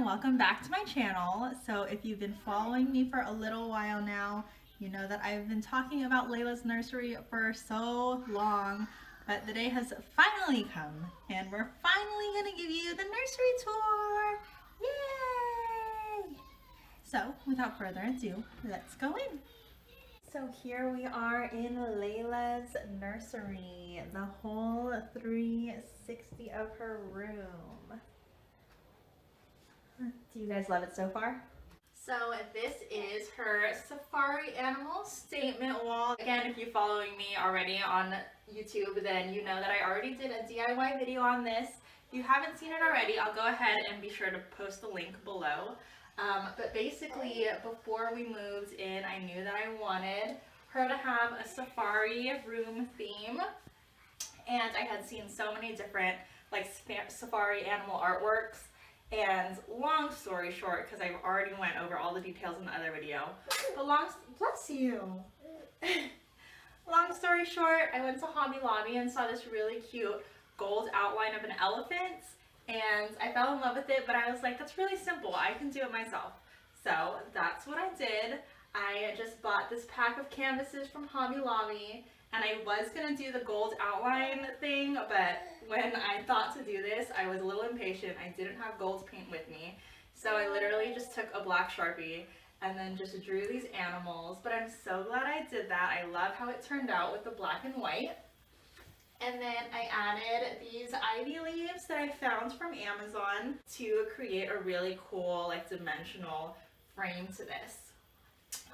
welcome back to my channel. So if you've been following me for a little while now, you know that I've been talking about Leila's nursery for so long, but the day has finally come and we're finally going to give you the nursery tour. Yay! So without further ado, let's go in. So here we are in Leila's nursery, the whole 360 of her room. Do you guys love it so far? So this is her safari animal statement wall. Again, if you're following me already on YouTube, then you know that I already did a DIY video on this. If you haven't seen it already, I'll go ahead and be sure to post the link below. But basically, before we moved in, I knew that I wanted her to have a safari room theme. And I had seen so many different like safari animal artworks. And long story short, because I've already went over all the details in the other video, but bless you. Long story short, I went to Hobby Lobby and saw this really cute gold outline of an elephant, and I fell in love with it, but I was like, that's really simple, I can do it myself. So that's what I did. I just bought this pack of canvases from Hobby Lobby, and I was going to do the gold outline thing, but when I thought to do this, I was a little impatient. I didn't have gold paint with me. So I literally just took a black Sharpie and then just drew these animals. But I'm so glad I did that. I love how it turned out with the black and white. And then I added these ivy leaves that I found from Amazon to create a really cool, like, dimensional frame to this.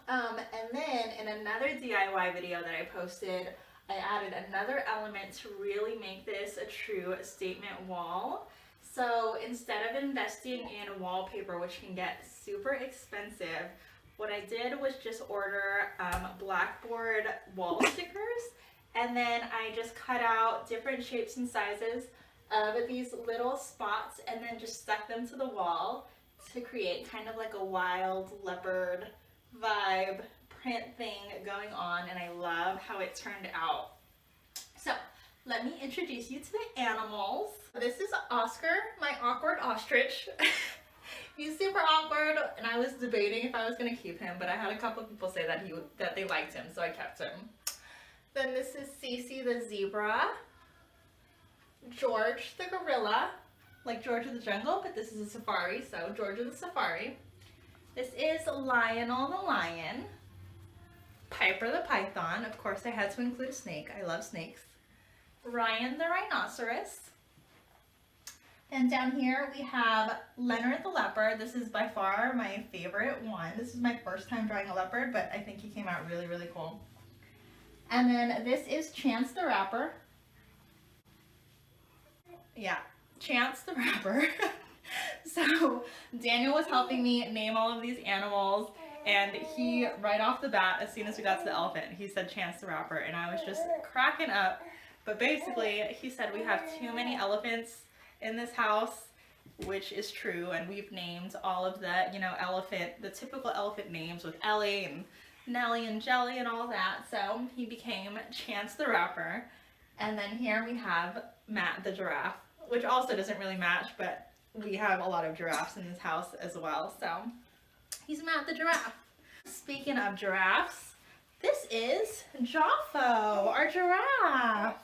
And then in another DIY video that I posted, I added another element to really make this a true statement wall. So instead of investing in wallpaper, which can get super expensive, what I did was just order blackboard wall stickers, and then I just cut out different shapes and sizes of these little spots and then just stuck them to the wall to create kind of like a wild leopard vibe print thing going on, and I love how it turned out. So let me introduce you to the animals. This is Oscar, my awkward ostrich. He's super awkward, and I was debating if I was going to keep him, but I had a couple of people say that they liked him, so I kept him. Then this is Cece the zebra, George the gorilla, like George of the Jungle, but this is a safari, so George of the Safari. This is Lionel the lion, Piper the python. Of course, I had to include a snake. I love snakes. Ryan the rhinoceros. And down here we have Leonard the leopard. This is by far my favorite one. This is my first time drawing a leopard, but I think he came out really, really cool. And then this is Chance the rapper. Yeah, Chance the rapper. So Daniel was helping me name all of these animals, and he, right off the bat, as soon as we got to the elephant, he said Chance the rapper, and I was just cracking up. But basically, he said we have too many elephants in this house, which is true, and we've named all of the, the typical elephant names with Ellie and Nellie and Jelly and all that, so he became Chance the rapper. And then here we have Matt the giraffe, which also doesn't really match, but we have a lot of giraffes in this house as well, so he's Matt the giraffe. Speaking of giraffes, this is Joffo, our giraffe.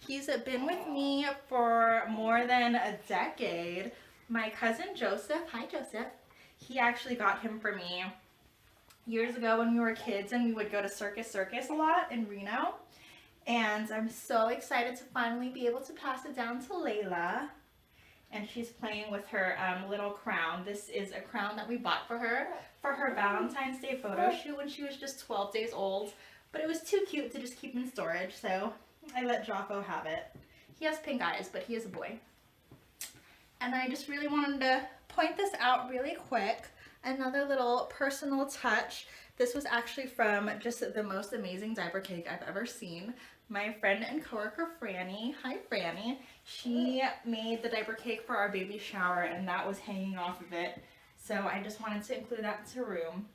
He's been with me for more than a decade. My cousin Joseph, hi Joseph, he actually got him for me years ago when we were kids and we would go to Circus a lot in Reno. And I'm so excited to finally be able to pass it down to Leila. And she's playing with her little crown. This is a crown that we bought for her Valentine's Day photo shoot when she was just 12 days old. But it was too cute to just keep in storage, so I let Joffo have it. He has pink eyes, but he is a boy. And I just really wanted to point this out really quick. Another little personal touch. This was actually from just the most amazing diaper cake I've ever seen. My friend and coworker Franny, hi Franny, she made the diaper cake for our baby shower, and that was hanging off of it. So I just wanted to include that into the room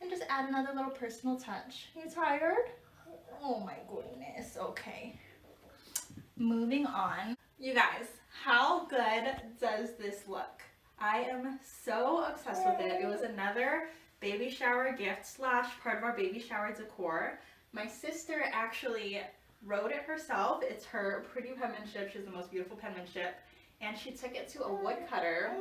and just add another little personal touch. You tired? Oh my goodness, okay. Moving on. You guys, how good does this look? I am so obsessed with it. It was another baby shower gift slash part of our baby shower decor. My sister actually wrote it herself. It's her pretty penmanship. She has the most beautiful penmanship. And she took it to a woodcutter,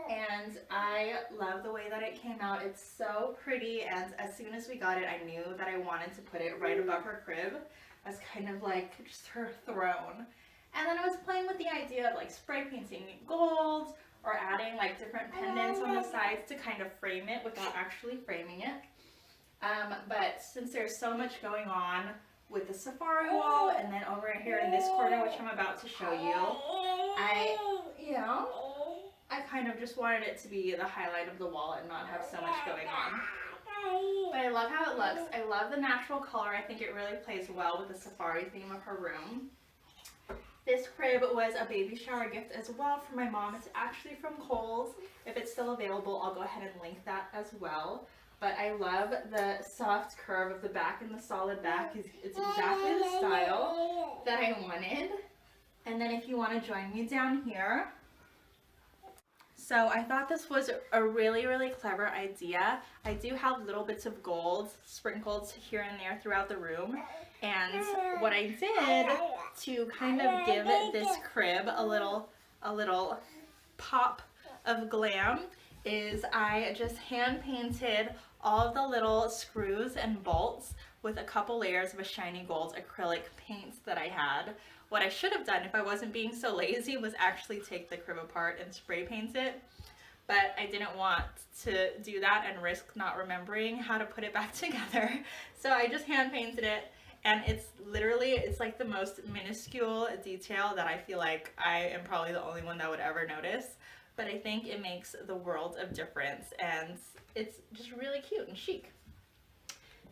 and I love the way that it came out. It's so pretty, and as soon as we got it, I knew that I wanted to put it right above her crib as kind of like just her throne. And then I was playing with the idea of like spray painting it gold or adding like different pendants on the sides to kind of frame it without actually framing it. But since there's so much going on with the safari wall, and then over here in this corner, which I'm about to show you, I kind of just wanted it to be the highlight of the wall and not have so much going on. But I love how it looks. I love the natural color. I think it really plays well with the safari theme of her room. This crib was a baby shower gift as well for my mom. It's actually from Kohl's. If it's still available, I'll go ahead and link that as well. But I love the soft curve of the back and the solid back. It's exactly the style that I wanted. And then if you want to join me down here. So I thought this was a really, really clever idea. I do have little bits of gold sprinkled here and there throughout the room. And what I did to kind of give this crib a little pop of glam is I just hand painted all of the little screws and bolts with a couple layers of a shiny gold acrylic paint that I had. What I should have done if I wasn't being so lazy was actually take the crib apart and spray paint it, but I didn't want to do that and risk not remembering how to put it back together. So I just hand painted it, and it's like the most minuscule detail that I feel like I am probably the only one that would ever notice, but I think it makes the world of difference, and it's just really cute and chic.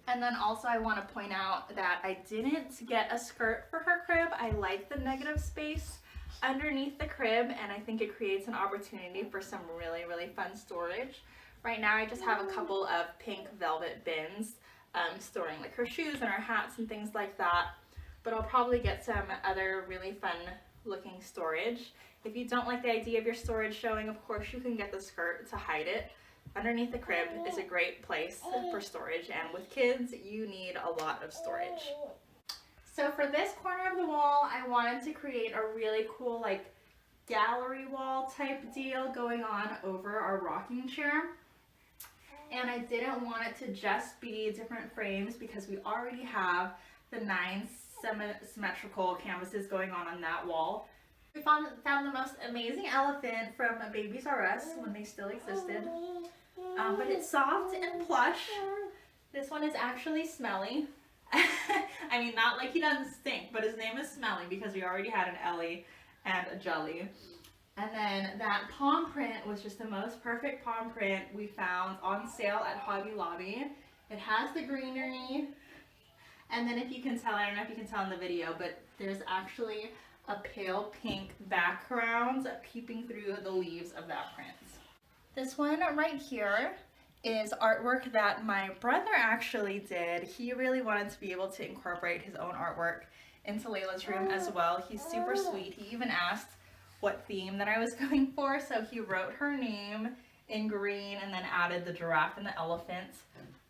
And then also I want to point out that I didn't get a skirt for her crib. I like the negative space underneath the crib, and I think it creates an opportunity for some really, really fun storage. Right now I just have a couple of pink velvet bins storing like her shoes and her hats and things like that, but I'll probably get some other really fun looking storage. If you don't like the idea of your storage showing, of course you can get the skirt to hide it. Underneath the crib is a great place for storage, and with kids, you need a lot of storage. So for this corner of the wall, I wanted to create a really cool like gallery wall type deal going on over our rocking chair. And I didn't want it to just be different frames because we already have the 9 symmetrical canvases going on that wall. We found the most amazing elephant from Babies R Us when they still existed. But it's soft and plush. This one is actually smelly. I mean, not like he doesn't stink, but his name is Smelly because we already had an Ellie and a Jelly. And then that palm print was just the most perfect palm print we found on sale at Hobby Lobby. It has the greenery, and then if you can tell, I don't know if you can tell in the video, but there's actually a pale pink background peeping through the leaves of that print. This one right here is artwork that my brother actually did. He really wanted to be able to incorporate his own artwork into Leila's room as well. He's super sweet. He even asked what theme that I was going for, so he wrote her name in green and then added the giraffe and the elephant.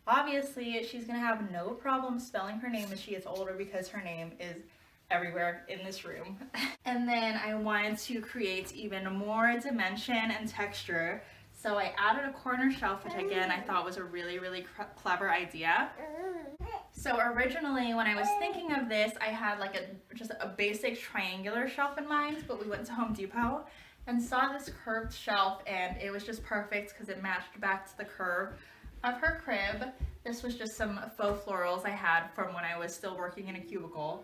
Obviously, she's gonna have no problem spelling her name as she gets older because her name is everywhere in this room. And then I wanted to create even more dimension and texture, so I added a corner shelf, which again I thought was a really, really clever idea. So originally when I was thinking of this, I had like just a basic triangular shelf in mind, but we went to Home Depot and saw this curved shelf, and it was just perfect because it matched back to the curve of her crib. This was just some faux florals I had from when I was still working in a cubicle.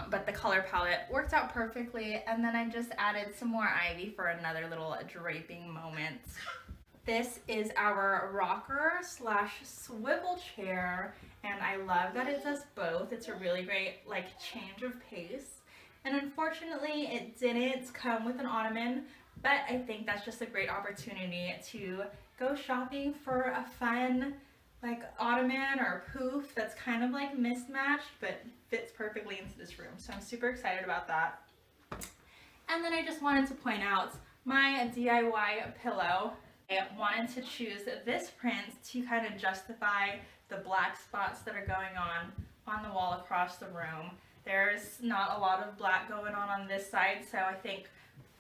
But the color palette worked out perfectly, and then I just added some more ivy for another little draping moment. This is our rocker slash swivel chair, and I love that it does both. It's a really great like change of pace, and unfortunately it didn't come with an ottoman, but I think that's just a great opportunity to go shopping for a fun like ottoman or poof that's kind of like mismatched but fits perfectly into this room. So I'm super excited about that. And then I just wanted to point out my DIY pillow. I wanted to choose this print to kind of justify the black spots that are going on the wall across the room. There's not a lot of black going on this side, so I think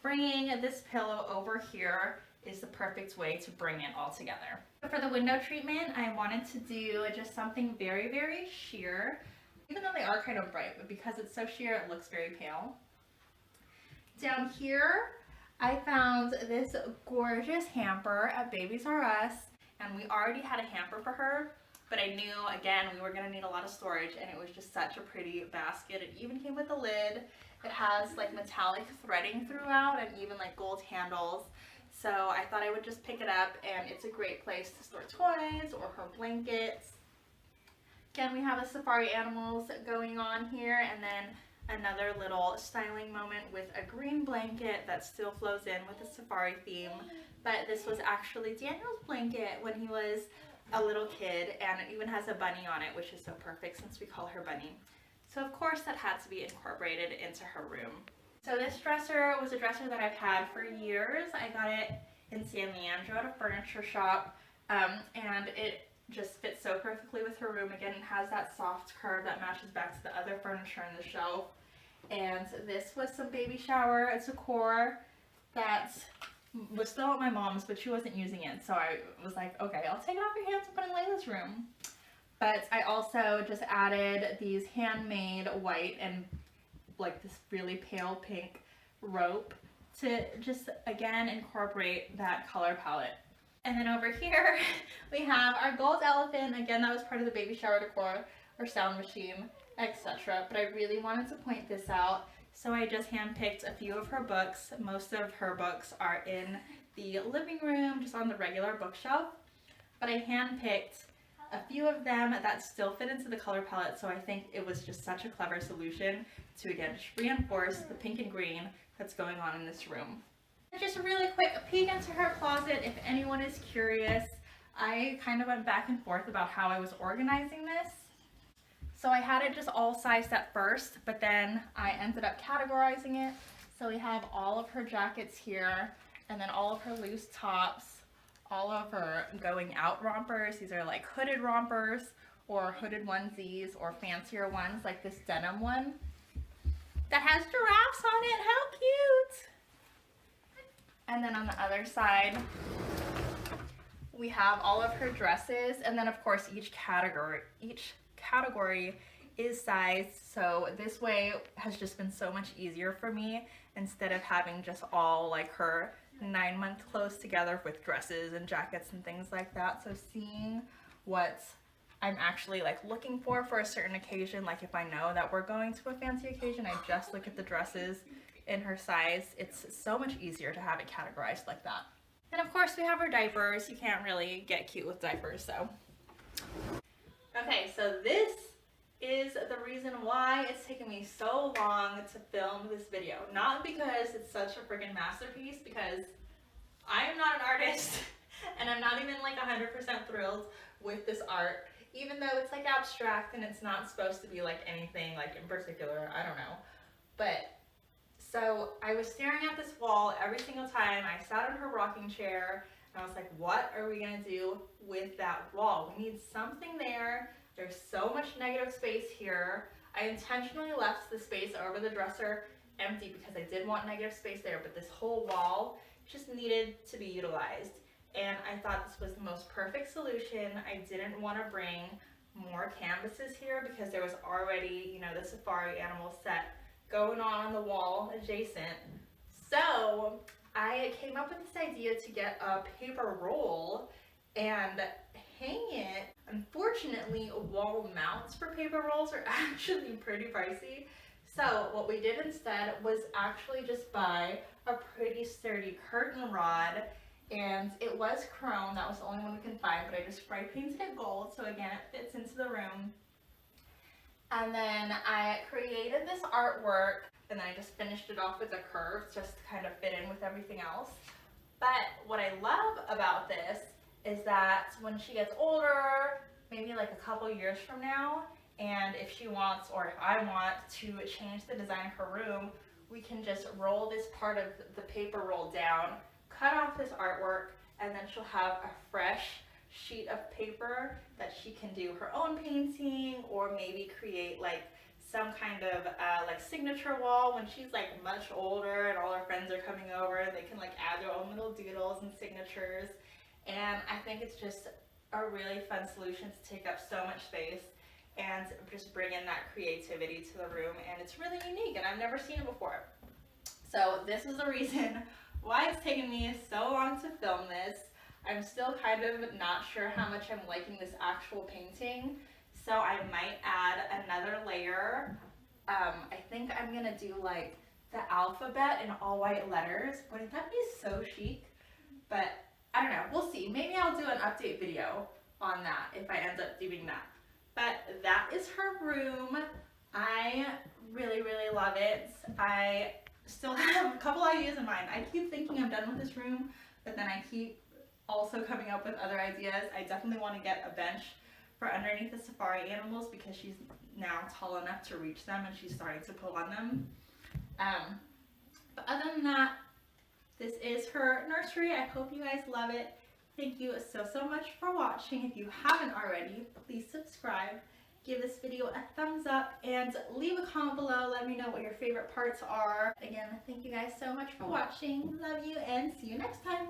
bringing this pillow over here is the perfect way to bring it all together. For the window treatment, I wanted to do just something very, very sheer, even though they are kind of bright, but because it's so sheer, it looks very pale. Down here, I found this gorgeous hamper at Babies R Us, and we already had a hamper for her, but I knew, again, we were going to need a lot of storage, and it was just such a pretty basket. It even came with a lid. It has like metallic threading throughout and even like gold handles. So I thought I would just pick it up, and it's a great place to store toys or her blankets. Again, we have the safari animals going on here, and then another little styling moment with a green blanket that still flows in with the safari theme. But this was actually Daniel's blanket when he was a little kid, and it even has a bunny on it, which is so perfect since we call her Bunny. So of course that had to be incorporated into her room. So this dresser was a dresser that I've had for years. I got it in San Leandro at a furniture shop, and it just fits so perfectly with her room. Again, it has that soft curve that matches back to the other furniture in the shelf. And this was some baby shower decor that was still at my mom's, but she wasn't using it. So I was like, okay, I'll take it off your hands and put it in Leila's room. But I also just added these handmade white and like this really pale pink rope to just again incorporate that color palette. And then over here we have our gold elephant. Again, that was part of the baby shower decor, or sound machine, etc. But I really wanted to point this out, so I just handpicked a few of her books. Most of her books are in the living room, just on the regular bookshelf, but I handpicked a few of them that still fit into the color palette, so I think it was just such a clever solution to again just reinforce the pink and green that's going on in this room. Just a really quick peek into her closet if anyone is curious. I kind of went back and forth about how I was organizing this. So I had it just all sized at first, but then I ended up categorizing it. So we have all of her jackets here, and then all of her loose tops, all of her going out rompers. These are like hooded rompers or hooded onesies or fancier ones like this denim one that has giraffes on it. How cute! And then on the other side, we have all of her dresses, and then of course each category is sized, so this way has just been so much easier for me instead of having just all like her 9-month clothes together with dresses and jackets and things like that. So seeing what I'm actually like looking for a certain occasion, like if I know that we're going to a fancy occasion, I just look at the dresses in her size. It's so much easier to have it categorized like that. And of course we have her diapers. You can't really get cute with diapers, so. Okay, so this is the reason why it's taken me so long to film this video. Not because it's such a freaking masterpiece, because I am not an artist and I'm not even like 100% thrilled with this art, even though it's like abstract and it's not supposed to be like anything like in particular, I don't know. But so I was staring at this wall every single time I sat in her rocking chair, and I was like, what are we gonna do with that wall? We need something there. There's so much negative space here. I intentionally left the space over the dresser empty because I did want negative space there, but this whole wall just needed to be utilized. And I thought this was the most perfect solution. I didn't want to bring more canvases here because there was already, you know, the safari animal set going on the wall adjacent. So I came up with this idea to get a paper roll and hang it. Unfortunately, wall mounts for paper rolls are actually pretty pricey. So what we did instead was actually just buy a pretty sturdy curtain rod, and it was chrome. That was the only one we could find, but I just spray painted it gold, so again it fits into the room. And then I created this artwork, and then I just finished it off with the curves just to kind of fit in with everything else. But what I love about this is that when she gets older, maybe like a couple years from now, and if she wants, or if I want to change the design of her room, we can just roll this part of the paper roll down, cut off this artwork, and then she'll have a fresh sheet of paper that she can do her own painting, or maybe create like some kind of like signature wall when she's like much older and all her friends are coming over. They can like add their own little doodles and signatures. And I think it's just a really fun solution to take up so much space and just bring in that creativity to the room. And it's really unique, and I've never seen it before. So this is the reason why it's taken me so long to film this. I'm still kind of not sure how much I'm liking this actual painting, so I might add another layer. I think I'm gonna do like the alphabet in all white letters. Wouldn't that be so chic? But I don't know, we'll see. Maybe I'll do an update video on that if I end up doing that. But that is her room. I really, really love it. I still have a couple ideas in mind. I keep thinking I'm done with this room, but then I keep also coming up with other ideas. I definitely want to get a bench for underneath the safari animals because she's now tall enough to reach them and she's starting to pull on them. But other than that, this is her nursery. I hope you guys love it. Thank you so much for watching. If you haven't already, please subscribe, give this video a thumbs up, and leave a comment below. Let me know what your favorite parts are. Again, thank you guys so much for watching. Love you, and see you next time.